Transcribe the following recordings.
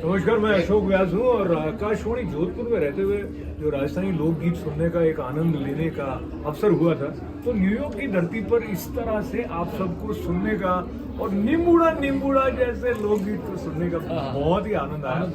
नमस्कार, मैं अशोक व्यास हूँ और आकाशवाणी जोधपुर में रहते हुए जो राजस्थानी लोकगीत सुनने का एक आनंद लेने का अवसर हुआ था, तो न्यूयॉर्क की धरती पर इस तरह से आप सबको सुनने का और निम्बुड़ा निम्बुड़ा जैसे लोकगीत को सुनने का बहुत ही आनंद आया।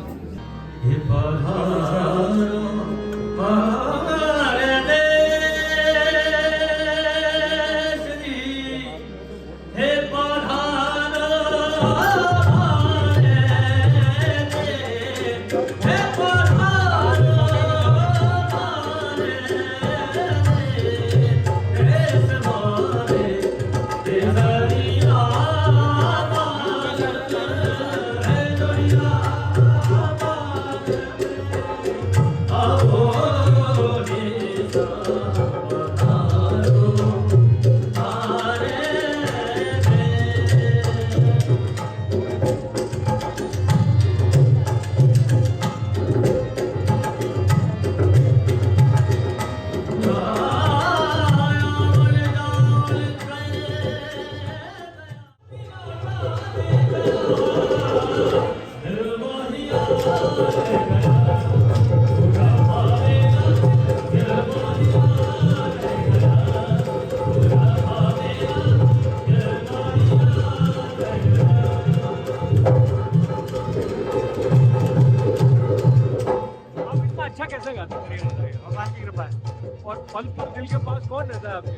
और फल दिल के पास कौन रहता है आपके?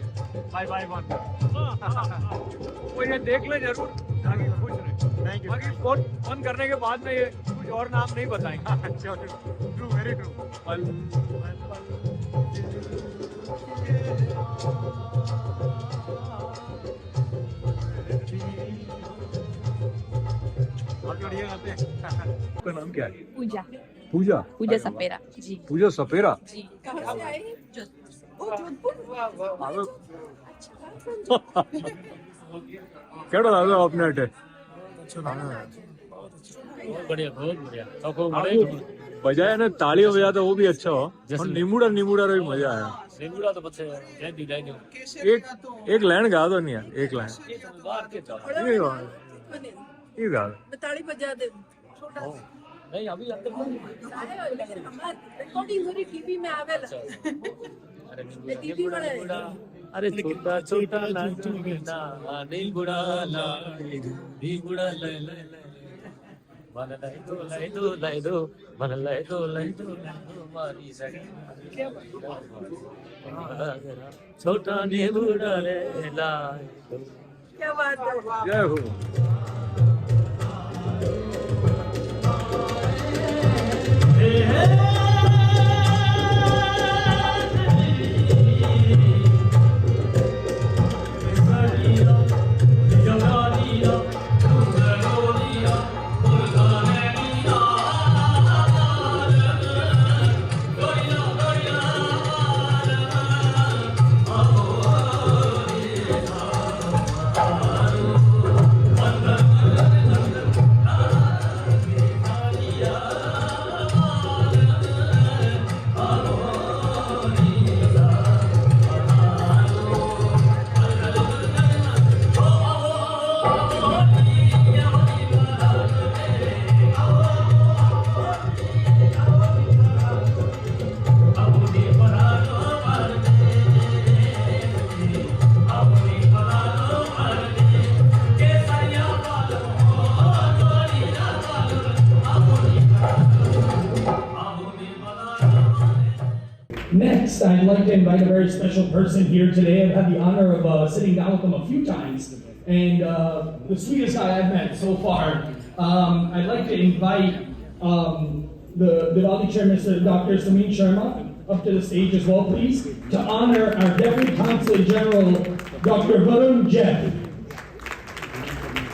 भाई वो ये देख ले जरूर, आगे खुश रहे। बाकी फोन करने के बाद में ये कुछ और नाम नहीं बताएंगे। True, very true. आपका नाम क्या है? पूजा। पूजा? पूजा सपेरा जी। पूजा सपेरा जी। कहाँ से आई? जोधपुर। केड़ा लगा आपने अटे? बहुत बढ़िया। बजाया ना, ताली बजाया तो वो भी अच्छा हो। और निमुड़ा रो भी मजा आया। निमुड़ा तो बच्चे एक लाइन गा दो नहीं, एक लाइन ये गा दो। ताली बजा दे। नहीं अभी रिकॉर्डिंग हो रही टीवी में आवेला। अरे छोटा छोटा नहीं बुड़ा ला नहीं बुड़ा ले ले मन लाई दो मन लाई दो मारी सड़ी छोटा नहीं बुड़ा ले ला। क्या बात है। जय हो। Next, I'd like to invite a very special person here today. I've had the honor of sitting down with him a few times, and the sweetest guy I've met so far. I'd like to invite the Diwali chair, Mr. Dr. Samin Sharma, up to the stage as well, please, to honor our Deputy Consul General, Dr. Varun Jeff.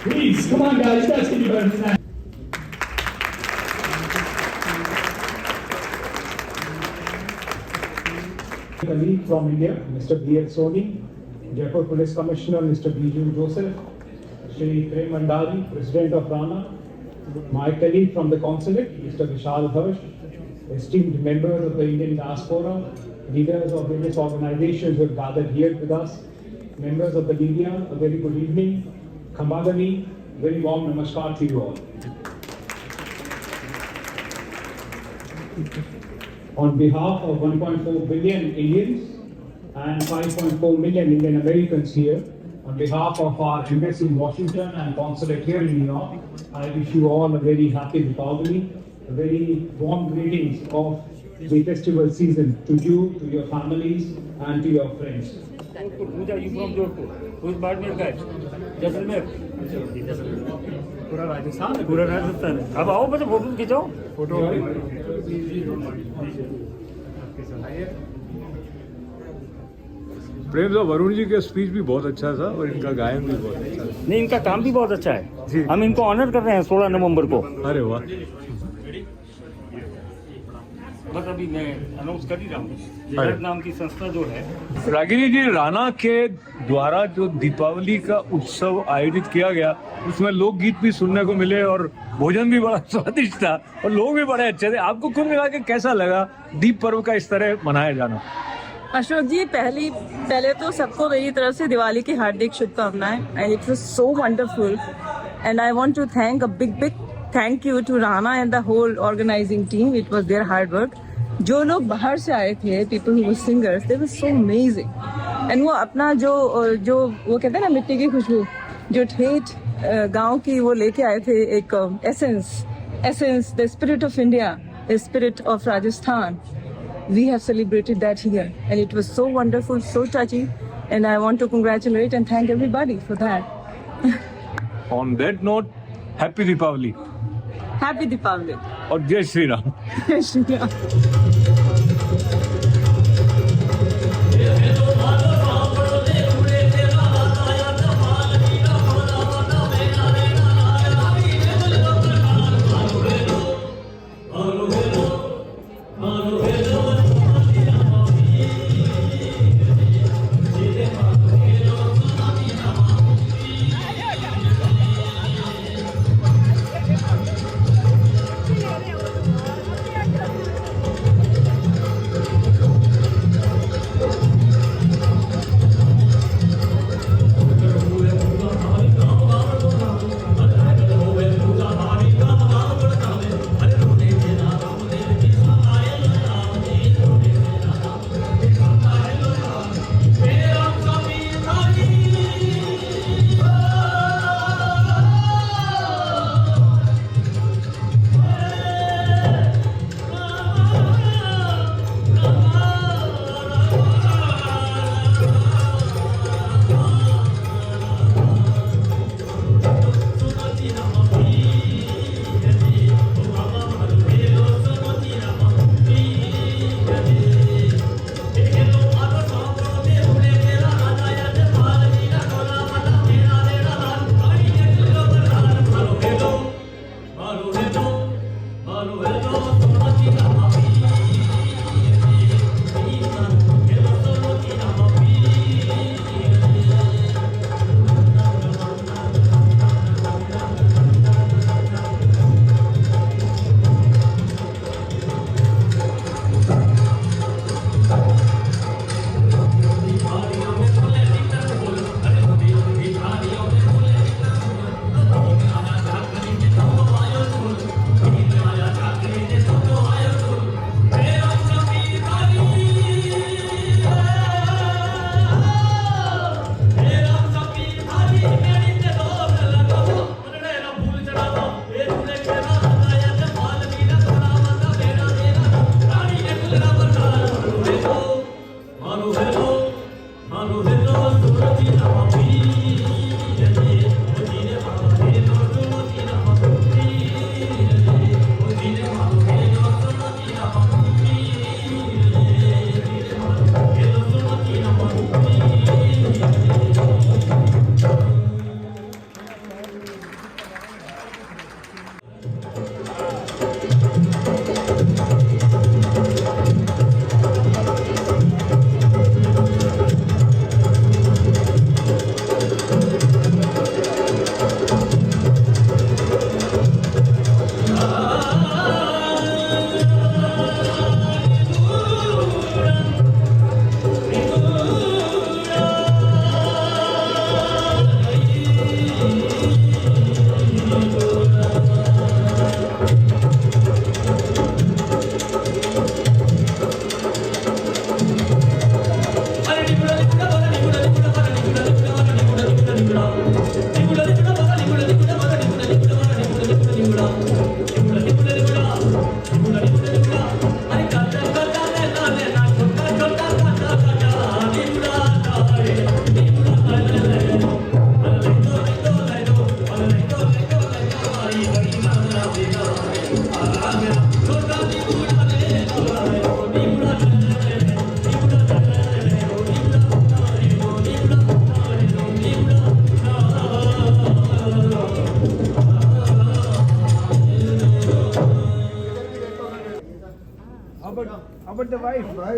Please, come on guys, you guys can do better than that. Colleague from India, Mr. B.L. Soni, Jaipur Police Commissioner, Mr. Biju Joseph, Shri Prem Mandari, President of RANA, my colleague from the consulate, Mr. Vishal Harsh, esteemed members of the Indian diaspora, leaders of various organizations who have gathered here with us, members of the media, a very good evening. Khamagani, very warm namaskar to you all. On behalf of 1.4 billion Indians and 5.4 million Indian Americans here, on behalf of our embassy in Washington and consulate here in New York, I wish you all a very happy Diwali, a very warm greetings of the festival season to you, to your families, and to your friends. Pooja, you from Jodhpur. Who's Bardner guys? Jaisalmer. पूरा राजस्थान है। अब आओ बस photo खिंचाओ। प्रेम साहब, वरुण जी का speech भी बहुत अच्छा था और इनका गायन भी बहुत अच्छा था। नहीं, इनका काम भी बहुत अच्छा है। हम इनको ऑनर कर रहे हैं 16 नवंबर को। अरे वाह। बस अभी मैं अनाउंस कर ही रहा हूँ। जयराज नाम की संस्था जो है, रागिनी जी, राणा के द्वारा जो दीपावली का उत्सव आयोजित किया गया, उसमें लोकगीत भी सुनने को मिले और भोजन भी बड़ा स्वादिष्ट था और लोग भी बड़े अच्छे थे। आपको कुल मिला के कैसा लगा दीप पर्व का इस तरह मनाया जाना? अशोक जी, पहले तो सबको मेरी तरफ से दिवाली की हार्दिक शुभकामनाएं, and it was so wonderful and I want to thank a big thank you to Rana and the whole organising team. It was their hard work. जो लोग बाहर से आए थे, people who were singers, they were so amazing. And वो अपना जो वो कहते हैं ना, मिट्टी की खुशबू, जो ठेठ गांव की वो लेके आए थे, एक essence, the spirit of India, the spirit of Rajasthan. We have celebrated that here, and it was so wonderful, so touching, and I want to congratulate and thank everybody for that. On that note, happy Deepavali Happy Deepavali. और जय Shri Ram. Jai Shri Ram.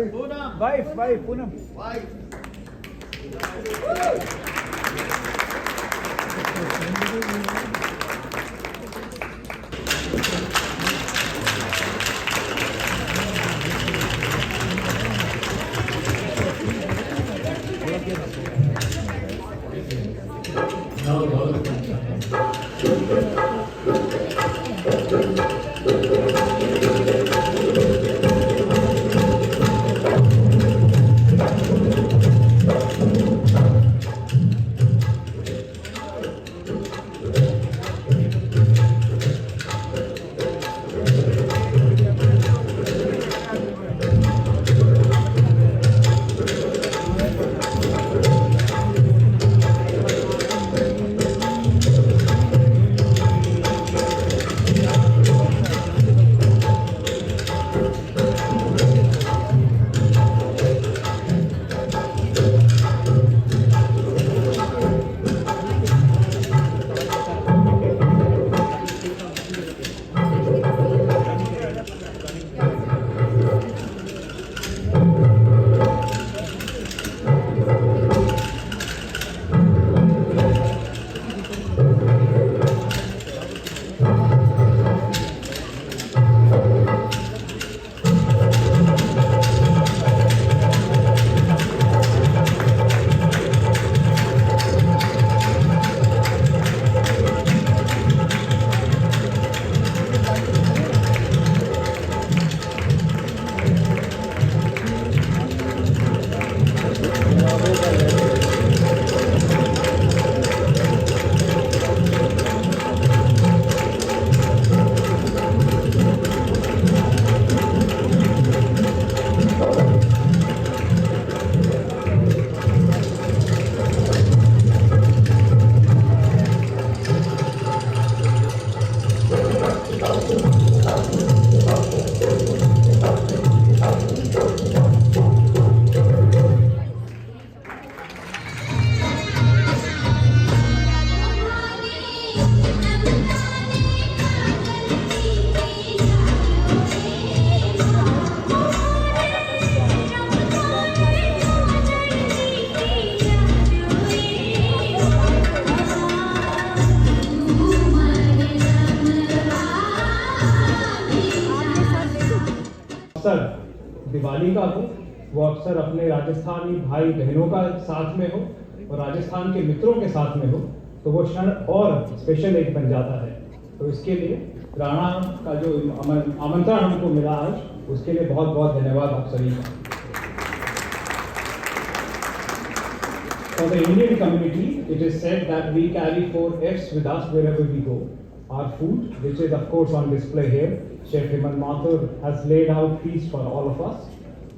Wife, Poonam. अवसर दिवाली का हो, वो अवसर अपने राजस्थानी भाई बहनों का साथ में हो और राजस्थान के मित्रों के साथ में हो, तो वो क्षण और स्पेशल एक बन जाता है। तो इसके लिए राणा का जो आमंत्रण हमको मिला आज, उसके लिए बहुत बहुत धन्यवाद आप सभी का। For the Indian community, it is said that we carry 4 F's with us wherever we go. Our food, which is of course on display here, Chef Hemant Mathur has laid out feast for all of us.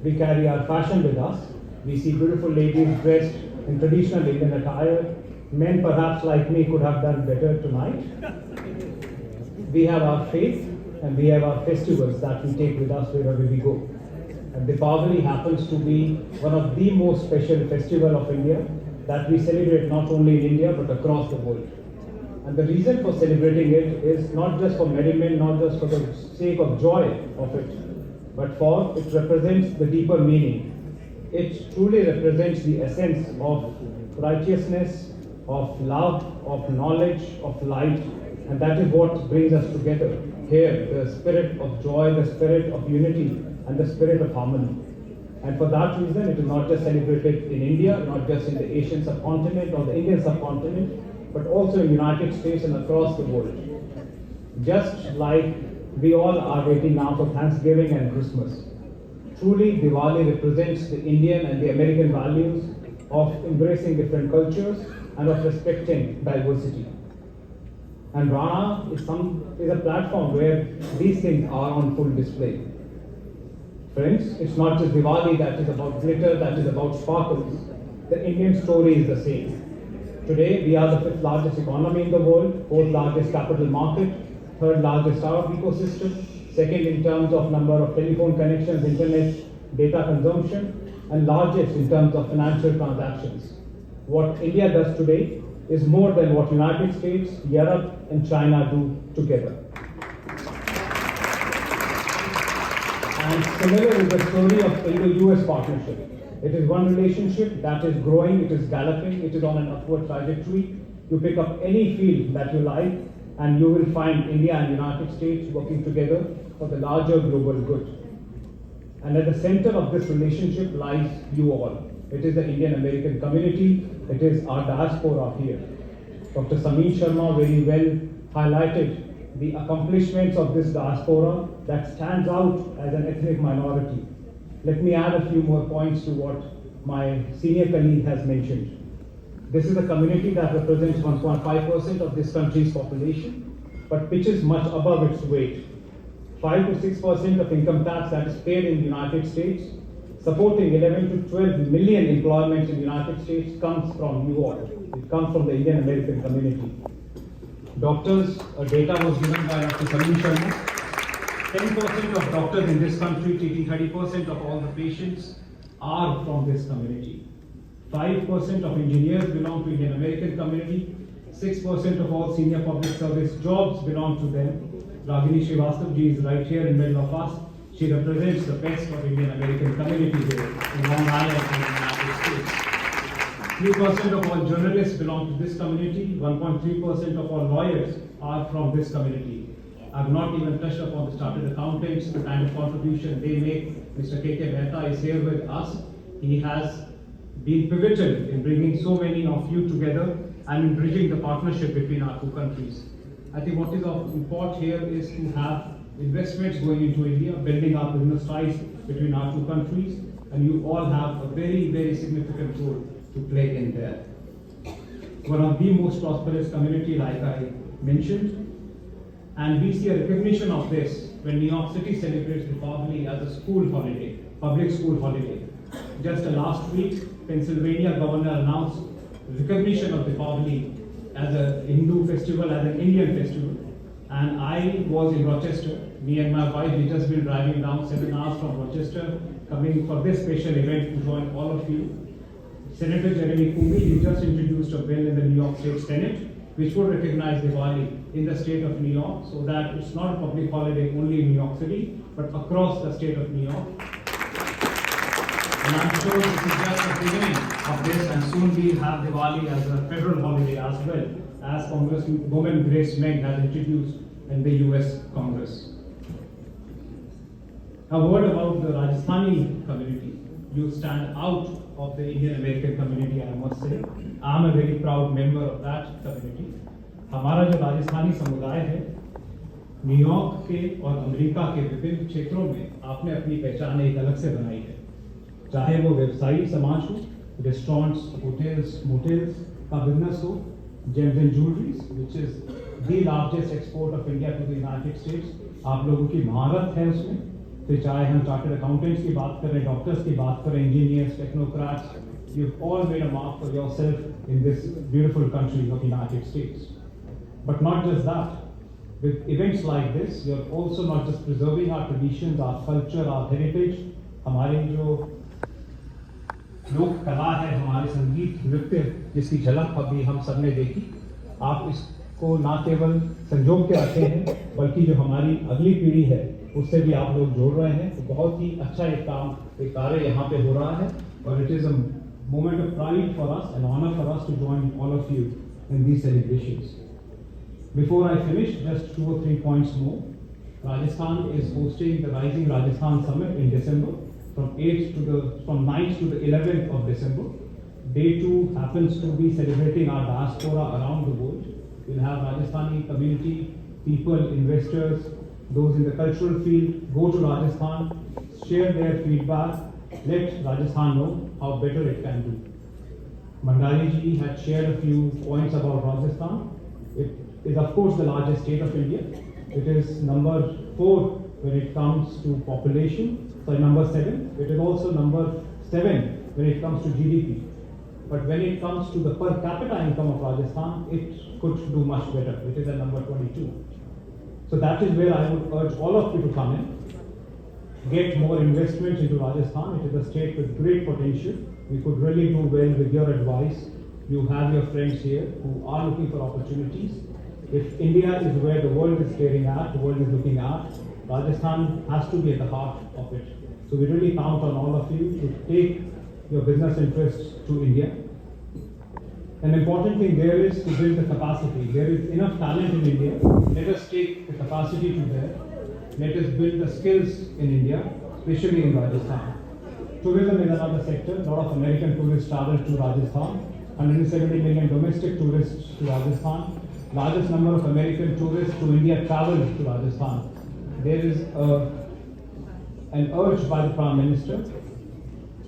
We carry our fashion with us. We see beautiful ladies dressed in traditional Indian attire. Men perhaps like me could have done better tonight. We have our faith and we have our festivals that we take with us wherever we go. And Diwali happens to be one of the most special festival of India that we celebrate not only in India but across the world. And the reason for celebrating it is not just for merriment, not just for the sake of joy of it, but for it represents the deeper meaning. It truly represents the essence of righteousness, of love, of knowledge, of light, and that is what brings us together here, the spirit of joy, the spirit of unity, and the spirit of harmony. And for that reason, it is not just celebrated in India, not just in the Asian subcontinent or the Indian subcontinent, but also in the United States and across the world. Just like we all are waiting now for Thanksgiving and Christmas. Truly, Diwali represents the Indian and the American values of embracing different cultures and of respecting diversity. And RANA is a platform where these things are on full display. Friends, it's not just Diwali that is about glitter, that is about sparkles. The Indian story is the same. Today, we are the 5th largest economy in the world, 4th largest capital market, 3rd largest startup ecosystem, 2nd in terms of number of telephone connections, internet, data consumption, and largest in terms of financial transactions. What India does today is more than what United States, Europe, and China do together. And similar is the story of Indo-US partnership. It is one relationship that is growing, it is galloping, it is on an upward trajectory. You pick up any field that you like, and you will find India and United States working together for the larger global good. And at the center of this relationship lies you all. It is the Indian American community, it is our diaspora here. Dr. Sameer Sharma very well highlighted the accomplishments of this diaspora that stands out as an ethnic minority. Let me add a few more points to what my senior colleague has mentioned. This is a community that represents 1.5% of this country's population, but pitches much above its weight. 5 to 6% of income tax that is paid in the United States, supporting 11 to 12 million employments in the United States comes from you all. It comes from the Indian American community. Doctors, data was given by Dr. Sameer Sharma. 10% of doctors in this country treating 30% of all the patients are from this community. 5% of engineers belong to Indian American community. 6% of all senior public service jobs belong to them. Ragini Srivastava ji is right here in the middle of us. She represents the best of Indian American community here in Long Island and in the United States. 3% of all journalists belong to this community. 1.3% of all lawyers are from this community. I've not even touched upon the chartered accountants, the kind of contribution they make. Mr. K.K. Mehta is here with us. He has been pivotal in bringing so many of you together and in bridging the partnership between our two countries. I think what is of import here is to have investments going into India, building up business ties between our two countries, and you all have a very, very significant role to play in there. One of the most prosperous community, like I mentioned, and we see a recognition of this when New York City celebrates Diwali as a school holiday, public school holiday. Just last week, Pennsylvania governor announced recognition of Diwali as a Hindu festival, as an Indian festival. And I was in Rochester. Me and my wife, we just been driving down 7 hours from Rochester, coming for this special event to join all of you. Senator Jeremy Cooney, he just introduced a bill in the New York State Senate, which would recognize Diwali in the state of New York, so that it's not a public holiday only in New York City, but across the state of New York. And I'm sure this is just the beginning of this, and soon we'll have Diwali as a federal holiday as well, as Congresswoman Grace Meng has introduced in the US Congress. A word about the Rajasthani community. You stand out of the Indian American community, I must say. I'm a very proud member of that community. हमारा जो राजस्थानी समुदाय है, New York के और America के विभिन्न क्षेत्रों में आपने अपनी पहचान एक अलग से बनाई है. चाहे वो व्यवसायी समाज हो, रेस्टोरेंट्स, होटल्स, मोटेल्स का बिजनेस हो, gems and jewelries, which is the largest export of India to the United States, आप लोगों की महारत है उसमें. फिर चाहे हम चार्टर्ड अकाउंटेंट्स की बात करें, डॉक्टर्स की बात करें, engineers, technocrats, you've all made a mark for yourself in this beautiful country of the United States. But not just that. With events like this, you're also not just preserving our traditions, our culture, our heritage. हमारी जो लोक कला है, हमारे संगीत, नृत्य, जिसकी झलक अभी हम सबने देखी, आप इसको ना केवल संजो के रखे हैं, बल्कि जो हमारी अगली पीढ़ी है, उससे भी आप लोग जोड़ रहे हैं. तो बहुत ही अच्छा एक कार्य यहाँ पे हो रहा है, और it is a moment of pride for us, an honor for us to join all of you in these celebrations. Before I finish, just 2 or 3 points more. Rajasthan is hosting the Rising Rajasthan Summit in December, from 9th to the 11th of December. Day 2 happens to be celebrating our diaspora around the world. We'll have Rajasthani community, people, investors, those in the cultural field, go to Rajasthan, share their feedback, let Rajasthan know how better it can do. Mandari ji had shared a few points about Rajasthan. It is of course the largest state of India. It is number 4 when it comes to population, sorry, number 7. It is also number 7 when it comes to GDP. But when it comes to the per capita income of Rajasthan, it could do much better. It is at number 22. So that is where I would urge all of you to come in. Get more investments into Rajasthan. It is a state with great potential. We could really do well with your advice. You have your friends here who are looking for opportunities. If India is where the world is staring at, the world is looking at, Rajasthan has to be at the heart of it. So we really count on all of you to take your business interests to India. An important thing there is to build the capacity. There is enough talent in India. Let us take the capacity to there. Let us build the skills in India, especially in Rajasthan. Tourism is another sector. A lot of American tourists travel to Rajasthan. 170 million domestic tourists to Rajasthan. Largest number of American tourists to India travel to Rajasthan. There is an urge by the Prime Minister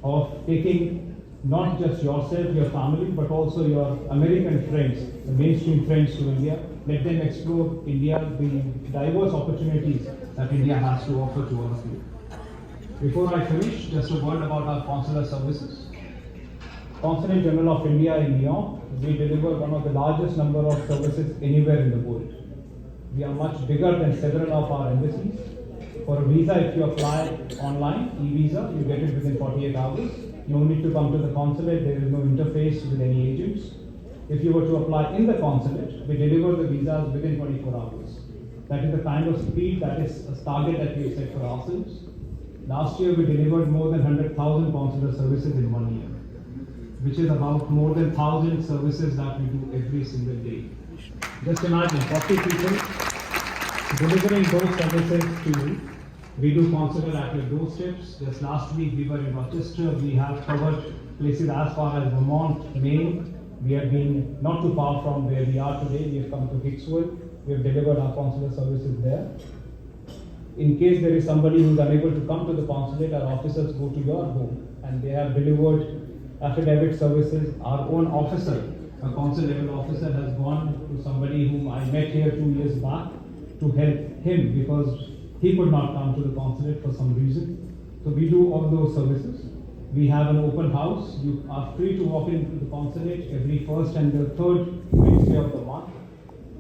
of taking not just yourself, your family, but also your American friends, the mainstream friends to India. Let them explore India, the diverse opportunities that India has to offer to all of you. Before I finish, just a word about our consular services. Consulate General of India in New York, we deliver one of the largest number of services anywhere in the world. We are much bigger than several of our embassies. For a visa, if you apply online, e-visa, you get it within 48 hours. No need to come to the consulate, there is no interface with any agents. If you were to apply in the consulate, we deliver the visas within 24 hours. That is the kind of speed, that is a target that we have set for ourselves. Last year, we delivered more than 100,000 consular services in 1 year, which is about more than 1,000 services that we do every single day. Just imagine 40 people delivering those services to you. We do consular at your doorsteps. Just last week we were in Rochester. We have covered places as far as Vermont, Maine. We have been not too far from where we are today. We have come to Hicksville. We have delivered our consular services there. In case there is somebody who is unable to come to the consulate, our officers go to your home and they have delivered affidavit services. Our own officer, a consul level officer, has gone to somebody whom I met here 2 years back to help him because he could not come to the consulate for some reason. So we do all those services. We have an open house. You are free to walk into the consulate every first and the third Wednesday of the month.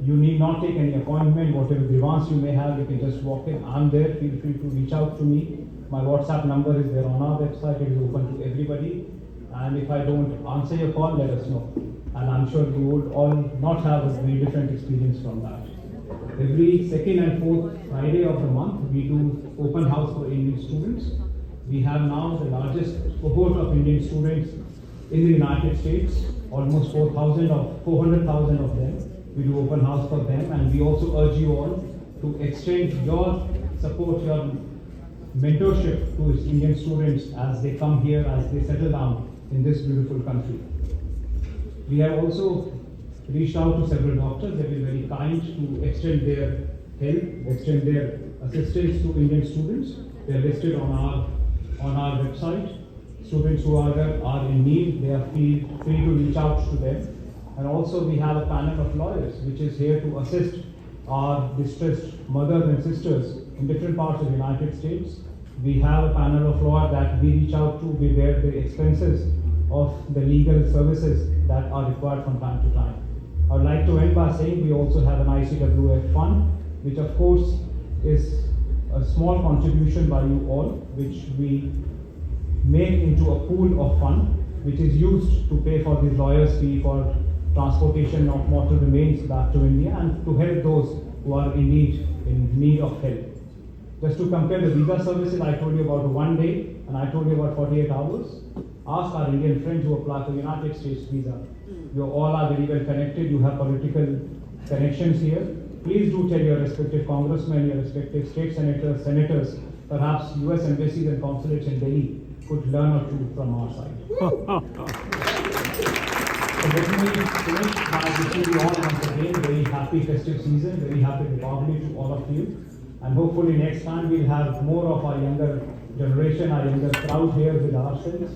You need not take any appointment. Whatever grievance you may have, you can just walk in. I'm there. Feel free to reach out to me. My WhatsApp number is there on our website. It is open to everybody. And if I don't answer your call, let us know. And I'm sure you would all not have a very different experience from that. Every second and fourth Friday of the month, we do open house for Indian students. We have now the largest cohort of Indian students in the United States, almost 400,000 of them. We do open house for them, and we also urge you all to extend your support, your mentorship to Indian students as they come here, as they settle down in this beautiful country. We have also reached out to several doctors. They've been very kind to extend their help, extend their assistance to Indian students. They are listed on our website. Students who are in need, they are free to reach out to them. And also we have a panel of lawyers which is here to assist our distressed mothers and sisters in different parts of the United States. We have a panel of lawyers that we reach out to. We bear the expenses of the legal services that are required from time to time. I would like to end by saying we also have an ICWF fund, which of course is a small contribution by you all, which we make into a pool of fund, which is used to pay for the lawyers' fee for transportation of mortal remains back to India and to help those who are in need of help. Just to compare the visa services, I told you about 1 day and I told you about 48 hours. Ask our Indian friends who apply for United States visa. You all are very well connected, you have political connections here. Please do tell your respective congressmen, your respective state senators, perhaps US embassies and consulates in Delhi could learn or two from our side. So let me finish by wishing you all once again very happy festive season, very happy Diwali to all of you. And hopefully next time we'll have more of our younger generation, our younger crowd here with ourselves.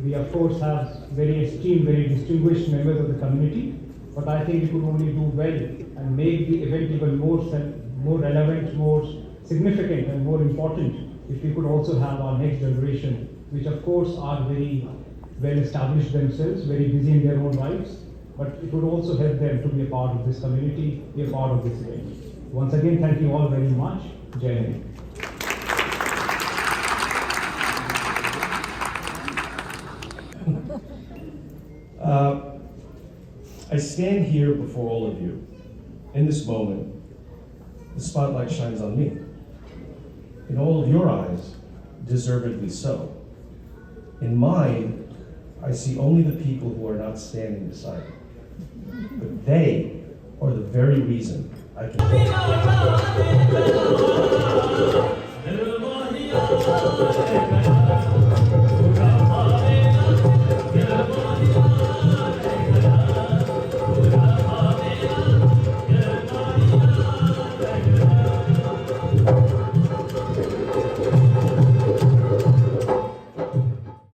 We of course have very esteemed, very distinguished members of the community, but I think we could only do well and make the event even more relevant, more significant and more important if we could also have our next generation, which of course are very well established themselves, very busy in their own lives, but it would also help them to be a part of this community, be a part of this event. Once again, thank you all very much. Jai Hind. I stand here before all of you. In this moment, the spotlight shines on me. in all of your eyes, deservedly so. In mine, I see only the people who are not standing beside me. But they are the very reason I can.